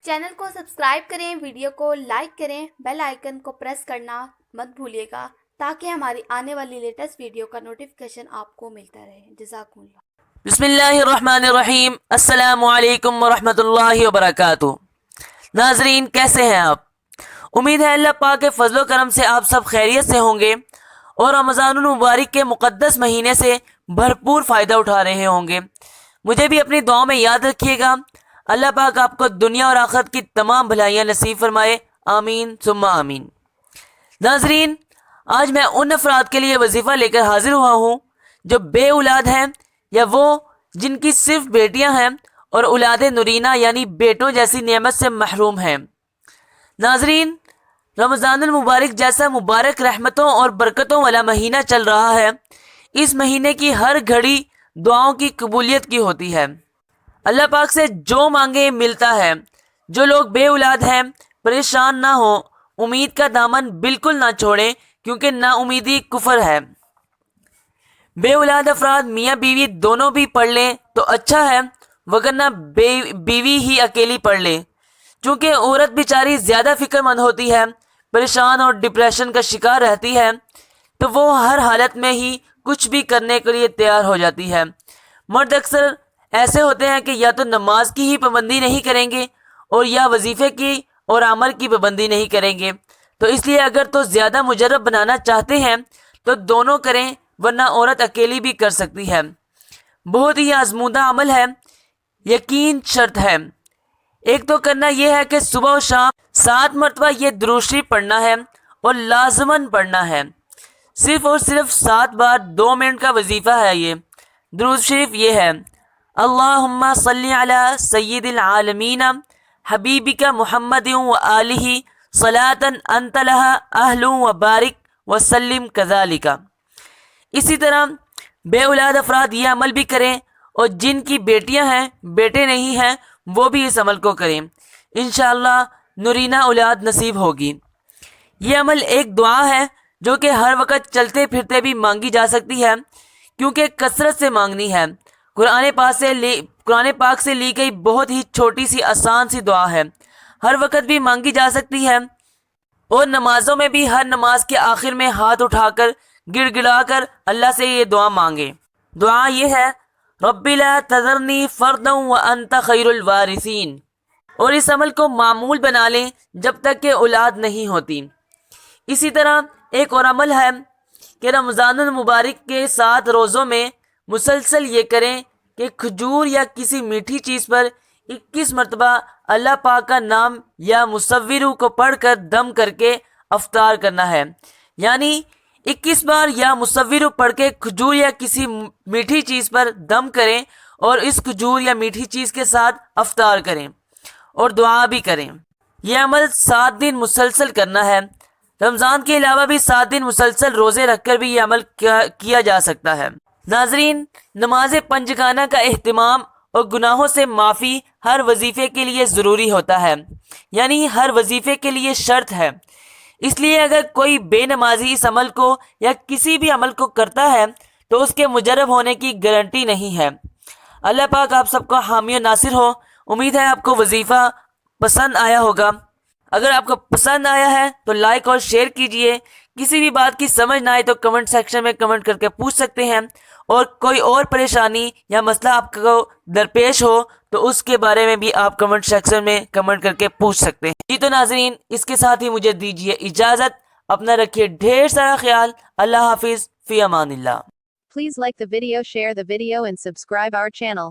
Channel کو subscribe کریں، video کو لائک کریں، بیل آئیکن کو پریس کرنا مت بھولیے گا تاکہ ہماری آنے والی لیٹسٹ ویڈیو کا نوٹیفیکیشن آپ کو ملتا رہے۔ جزاکم اللہ۔ بسم اللہ الرحمن الرحیم۔ السلام علیکم ورحمۃ اللہ وبرکاتہ۔ ناظرین، کیسے ہیں آپ؟ امید ہے اللہ پاک کے فضل و کرم سے آپ سب خیریت سے ہوں گے اور رمضان المبارک کے مقدس مہینے سے بھرپور فائدہ اٹھا رہے ہوں گے۔ مجھے بھی اپنی دعاؤں میں یاد رکھیے گا۔ اللہ پاک آپ کو دنیا اور آخرت کی تمام بھلائیاں نصیب فرمائے، آمین ثم آمین۔ ناظرین، آج میں ان افراد کے لیے وظیفہ لے کر حاضر ہوا ہوں جو بے اولاد ہیں یا وہ جن کی صرف بیٹیاں ہیں اور اولاد نرینہ یعنی بیٹوں جیسی نعمت سے محروم ہیں۔ ناظرین، رمضان المبارک جیسا مبارک رحمتوں اور برکتوں والا مہینہ چل رہا ہے۔ اس مہینے کی ہر گھڑی دعاؤں کی قبولیت کی ہوتی ہے۔ اللہ پاک سے جو مانگے ملتا ہے۔ جو لوگ بے اولاد ہیں پریشان نہ ہوں، امید کا دامن بالکل نہ چھوڑیں کیونکہ نا امیدی کفر ہے۔ بے اولاد افراد میاں بیوی دونوں بھی پڑھ لیں تو اچھا ہے، وگرنہ بیوی ہی اکیلی پڑھ لے۔ چونکہ عورت بیچاری زیادہ فکر مند ہوتی ہے، پریشان اور ڈپریشن کا شکار رہتی ہے، تو وہ ہر حالت میں ہی کچھ بھی کرنے کے لیے تیار ہو جاتی ہے۔ مرد اکثر ایسے ہوتے ہیں کہ یا تو نماز کی ہی پابندی نہیں کریں گے اور یا وظیفے کی اور عمل کی پابندی نہیں کریں گے۔ تو اس لیے اگر تو زیادہ مجرب بنانا چاہتے ہیں تو دونوں کریں، ورنہ عورت اکیلی بھی کر سکتی ہے۔ بہت ہی آزمودہ عمل ہے، یقین شرط ہے۔ ایک تو کرنا یہ ہے کہ صبح و شام 7 مرتبہ یہ درود شریف پڑھنا ہے اور لازماً پڑھنا ہے۔ صرف اور صرف 7 بار 2 منٹ کا وظیفہ ہے یہ۔ درود شریف یہ ہے: اللہم صلی علی سید العالمین حبیبک محمد و آلہ صلاۃ انت لہا اہل و بارک وسلم کذالک۔ اسی طرح بے اولاد افراد یہ عمل بھی کریں اور جن کی بیٹیاں ہیں بیٹے نہیں ہیں وہ بھی اس عمل کو کریں، انشاءاللہ نرینہ اولاد نصیب ہوگی۔ یہ عمل ایک دعا ہے جو کہ ہر وقت چلتے پھرتے بھی مانگی جا سکتی ہے کیونکہ کثرت سے مانگنی ہے۔ قرآن پاک سے لی گئی بہت ہی چھوٹی سی آسان سی دعا ہے، ہر وقت بھی مانگی جا سکتی ہے، اور نمازوں میں بھی ہر نماز کے آخر میں ہاتھ اٹھا کر گڑ گڑا کر اللہ سے یہ دعا مانگے۔ دعا یہ ہے: رب لا تذرنی فردا وانت خیر الوارثین، اور اس عمل کو معمول بنا لیں جب تک کہ اولاد نہیں ہوتی۔ اسی طرح ایک اور عمل ہے کہ رمضان المبارک کے 7 روزوں میں مسلسل یہ کریں کہ کھجور یا کسی میٹھی چیز پر 21 مرتبہ اللہ پاک کا نام یا مصورو کو پڑھ کر دم کر کے افطار کرنا ہے۔ یعنی 21 بار یا مصورو پڑھ کے کھجور یا کسی میٹھی چیز پر دم کریں اور اس کھجور یا میٹھی چیز کے ساتھ افطار کریں اور دعا بھی کریں۔ یہ عمل 7 دن مسلسل کرنا ہے۔ رمضان کے علاوہ بھی 7 دن مسلسل روزے رکھ کر بھی یہ عمل کیا جا سکتا ہے۔ ناظرین، نماز پنجگانہ کا اہتمام اور گناہوں سے معافی ہر وظیفے کے لیے ضروری ہوتا ہے، یعنی ہر وظیفے کے لیے شرط ہے۔ اس لیے اگر کوئی بے نمازی اس عمل کو یا کسی بھی عمل کو کرتا ہے تو اس کے مجرب ہونے کی گارنٹی نہیں ہے۔ اللہ پاک آپ سب کو حامی و ناصر ہو۔ امید ہے آپ کو وظیفہ پسند آیا ہوگا۔ اگر آپ کو پسند آیا ہے تو لائک اور شیئر کیجئے۔ کسی بھی بات کی سمجھ نہ آئے تو کمنٹ سیکشن میں کمنٹ کر کے پوچھ سکتے ہیں، اور کوئی اور پریشانی یا مسئلہ آپ کو درپیش ہو تو اس کے بارے میں بھی آپ کمنٹ سیکشن میں کمنٹ کر کے پوچھ سکتے ہیں۔ جی تو ناظرین، اس کے ساتھ ہی مجھے دیجیے اجازت۔ اپنا رکھیے ڈھیر سارا خیال۔ اللہ حافظ، فی Aman Ullah. Please like the video, share the video and subscribe our channel.